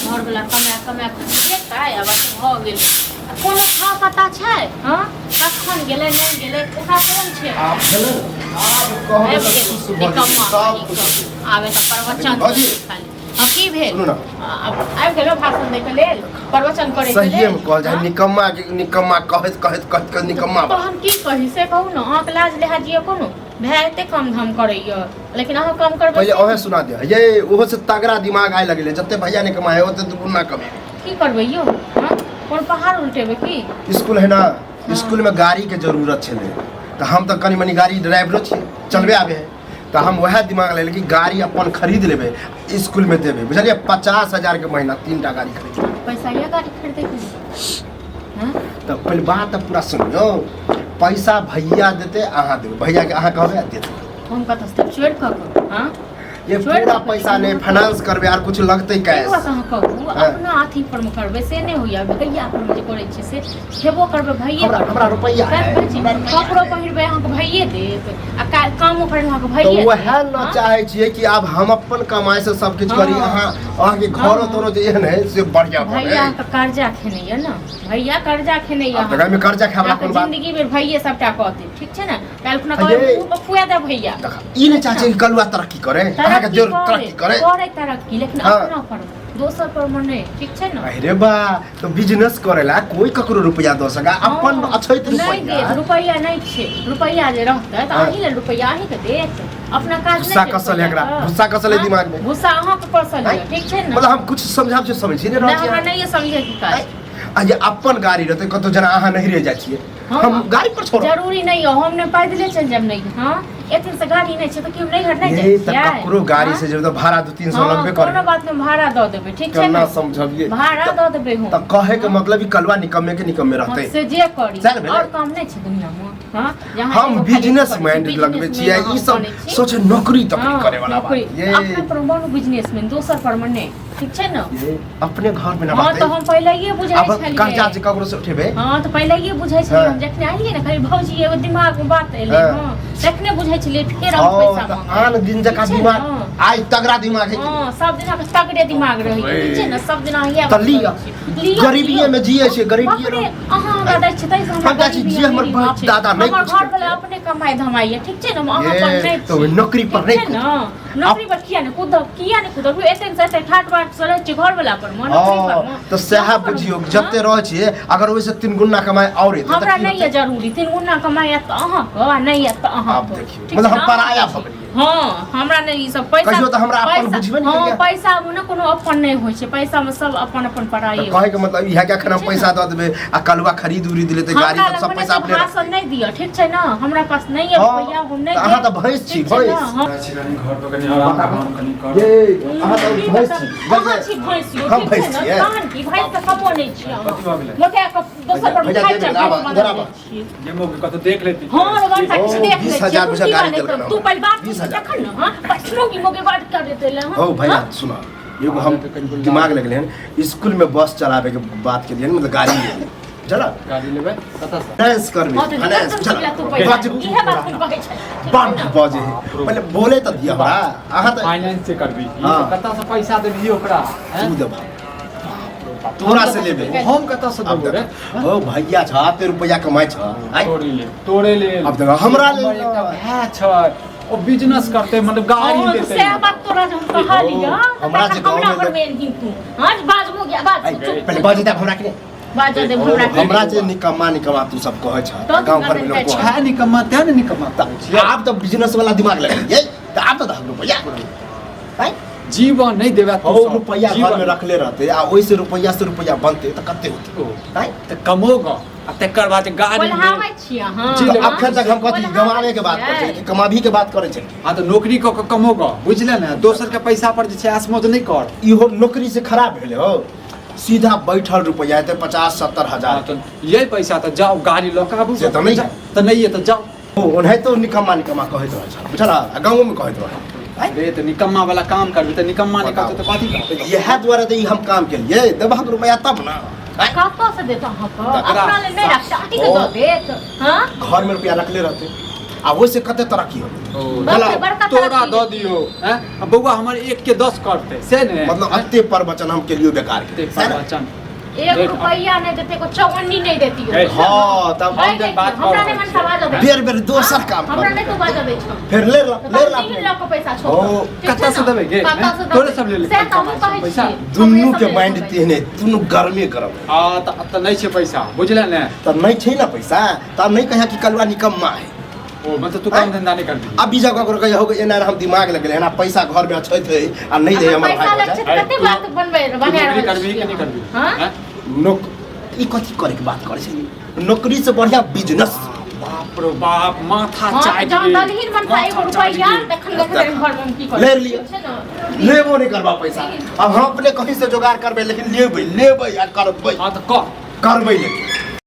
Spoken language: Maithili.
घर वाला कमा देखताय अब भ गेल कोनो था पता छै हां कखन गेलै नहीं गेलै ओकरा कोन छै आप चलो आप कहो निकम्मा आबे त प्रवचन खाली की भेल अब आबि गेलो भाषण दै के लेल प्रवचन करे के लेल सही में कहल जाय निकम्मा कहत निकम्मा तो हम की कहि से कहू न अहाँ के लाज लिहाजिए कोनो भाय एते कम धाम करैया लेकिन अहाँ कम करबै पहले ओहे सुना दिया ये ओहो से तगड़ा दिमाग आए लगले जते भैया ने कमाए ओते दुगुना कमे की करबै यो हां कोन पहाड़ उल्टेबे की स्कूल है ना स्कूल में गाड़ी के जरूरत छले तो हम तो कनी मनी गाड़ी ड्राइवरो छी चलबे आबे है तो हम वह दिमाग ले कि गाड़ी अपन खरीद लेबे स्कूल में देबे बुझलिए 50,000 के महीना 3टा गाड़ी खरीद पैसा ये गाड़ी खरीदे के हां तो पहले बात तो पूरा सुनियो पैसा भैया देते अहाँ देबे भैया के अहाँ कहबे देते हम कत से छोड़ क हां ये पूरा पैसा नहीं फाइनेंस करबे और कुछ लगते कैश कहाँ कहू अपना अथी पर में करबे से नहीं होइया भैया पर में करे छी से हेबो करबे भैया हमरा रुपैया कपड़ो पहिरबे अहाँ के भैये देत आ कामो पर अहाँ के भैये तो वह न चाहे छिए कि अब हम अपन कमाई से सब कुछ करी अहाँ के घरो तोरो जे एहन है से बढ़िया भैया का कर्जा खेने है ना भैया कर्जा खेने है जगह में कर्जा खावला कोन बात जिंदगी में भैये सबटा कहते ठीक छै ना काल खुना कहू पफुआ दे भैया ई नहीं चाहे कि कलुआ तरक्की करे अहाँ के जरूर तरक्की करे तरक्की लेकिन अपना पर दोसर पर मन नहीं ठीक छै ना अरे बा तो बिजनेस करेला कोई ककरो रुपया दो सका अपन अछैत नहीं दे रुपया नहीं छै रुपया जे रहतै त अही ले रुपया अही के देत अपना काज गुस्सा कसल एकरा गुस्सा कसल है दिमाग में गुस्सा अहाँ के परसल है ठीक छै ना मतलब हम कुछ समझाब से समझी नहीं रहत हमरा नहीं समझे की काज आज अपन गाड़ी रहते कतो जना अहाँ नहीं रह जाय छिए हम गाड़ी पर छोड़ जरूरी नहीं हो हम ने पैदले चल जब नहीं हां एथिन से गाड़ी नहीं छै त क्यों नहीं घर नहीं जाय ये त ककरो गाड़ी से जब तो भाड़ा 200-300 लगबे करे कोनो बात में भाड़ा द देबे ठीक छै ना समझबिए भाड़ा द देबे हम त कहे के मतलब ई कलवा निकम्मे के निकम्मे रहते से जे करी और काम नहीं छै दुनिया में हां हम बिजनेस माइंड लगबे छिए ई सब सोचे नौकरी तक करे वाला बात ये अपने पर बनो बिजनेसमैन दोसर पर मने ठीक छै ना अपने घर में ना बात हां तो हम पहले ये बुझाई अब छलिए कर्जा जे ककरो से उठेबे हां तो पहले ये बुझाई छलिए हम जखने आइए ना खाली भौजी एगो दिमाग में बात एले हां तखने बुझाई छलिए फेर हम पैसा मांगे आन दिन जका दिमाग आज तगड़ा दिमाग है हां सब दिन का तगड़े दिमाग रही ठीक छै ना सब दिन ये तलिया गरीबी में जिए छे गरीबी अहाँ हमरा दै छै तै से हम कहै छी जी हमर बाप दादा नहीं हमर घर वाला अपने कमाई धमाई ठीक छै ना अहाँ पर नहीं तो नौकरी पर नहीं ना नौकरी पर किया ने कूद एते से ठाट बाट से रह छै घर वाला पर मन नौकरी पर तो सहा बुझियो जते रह छै अगर ओइ से 3 गुना कमाई और है हमरा नहीं है जरूरी 3 गुना कमाई त अहाँ को नहीं है त अहाँ आप देखियो मतलब हम पराया भगलिए हां हमरा नहीं ई सब पैसा कहियो त हमरा अपन बुझबे नहीं हां पैसा में कोनो अपन नहीं होय छै पैसा में सब अपन अपन पराई कहे के मतलब इहा के खना पैसा द देबे आ कलवा खरीद उरीद ले त गाड़ी सब पैसा अपने भाषण नहीं दियो ठीक छै ना हमरा पास नहीं है रुपया हम नहीं अहाँ त भैंस छी भैंस घर पर कनी आराम कनी कर ये अहाँ त भैंस छी अहाँ छी भैंस यो हम भैंस छी कान की भैंस त कबो नहीं छी कथि भ गेलै लोके दोसर पर खाइ छै इधर आबा ये मौके कत देख लेती हां रे बात देख ले 20,000 रुपया गाड़ी देलक तू पहले बात 20,000 देखन ना हां पैसों की मोके बात कर देते ले ओ भैया सुनो एगो हम दिमाग लगले हैं स्कूल में बस चलावे के बात के लिए मतलब गाड़ी ले चला गाड़ी लेबे कत से फाइनेंस करबे फाइनेंस चला इहे बात तुम कहै छै बंद बजे पहले बोले त दिया हमरा अहाँ त फाइनेंस से करबी हाँ। कत से पैसा देबी ओकरा तू दे तोरा से लेबे हम कत से अब देबो रे ओ भैया छ ते रुपया कमाई छ आई तोड़े ले अब देखो हमरा ले है छ ओ बिजनेस करते मतलब गाड़ी लेते से बात तोरा हम कहा लिया हमरा जे गांव में में तू आज बाजमो गया बात पहले बाजे तक हमरा के बाजा दे हमरा जे निकम्मा तू सब कहै छ गांव भर में लोग है निकम्मा त्या न निकम्मा आप तो बिजनेस वाला दिमाग लगे तो आप तो 10 रुपया आई जीवन नहीं देबा ओ रुपया घर में रखले रहते आ ओइ से रुपया बनते त कते होते आई त कमोगा आ तकर बाद गाड़ी बोलहावे छी हां अखन तक हम कथि गवावे के बात करे कि कमाभी के बात करे छै हां तो नौकरी क कमोगा बुझले ना दोसर के पैसा पर जे छै आसमोज नहीं कर इहो नौकरी से खराब भेले हो सीधा बैठल रुपया ते 50-70 हजार तो ये पैसा तो जाओ गाड़ी लो काबू से तो नहीं तो नहीं है तो जाओ ओ ओनहे तो निकम्मा कहैत रह छ बुझला गांव में कहैत रह अरे तो निकम्मा वाला काम करबे तो निकम्मा नहीं करते तो कथी करते यह द्वारा तो हम काम के लिए देबहक रुपया तब ना कहाँ से देता हाँ अपना ले नहीं रखता ठीक है दो देत हाँ घर में रुपया रखले रहते आ ओइसे कते तरक्की हो बड़का तोरा तरक्की। दो दियो हैं अब बउआ हमर 1 के 10 करते से ने मतलब अत्ते प्रवचन हम के लिए बेकार के ते प्रवचन 1 रुपया नहीं देते को चौवन्नी नहीं देती हो। ए, हां तब नहीं हम जब देती, बात हमरा कर नहीं रहल मन सवाल छियै। होबे। बेर बेर दोसर काम हमरा कर नहीं तो बाजा दे छौ। फिर ले ला तीन लाख के पैसा छौ। ओ, ठीक कत्ता छै से ने? देबै गे, कत्ता हैं? से तोरे देबै? सब ले ले, से तऽ हमहूँ कमाइ कहै पैसा। छियै। दुन्नू हमरे के सब माइंड ले लेबै। तेहने दुन्नू गर्मे करब हां त नहीं छै पैसा बुझले ने तब नहीं छै ना पैसा तब नहीं कहे कि कलवा निकम्मा है ओ मतलब तू काम धंधा नहीं कर दी अब बीजा ककरो कहियो हो एना हम दिमाग लगले है ना पैसा घर में अछैत है आ नहीं दे हमर पैसा भाई लग छै तऽ कते बात बनबै बना नौकरी रहल करबी छियै कि नहीं करबी हाँ? हैं? नौक ई कथी करे के बात करे छै नौकरी से बढ़िया बिजनेस बाप रे बाप माथा हाँ, चाट जहाँ दलहीन मन था 1 रुपया देखन घर में हम की कर ले लिया। लेबो नहीं करबा पैसा अब हम अपने कहीं से जुगाड़ करबे लेकिन लेबै आ करबै हां त कर करबै लेकिन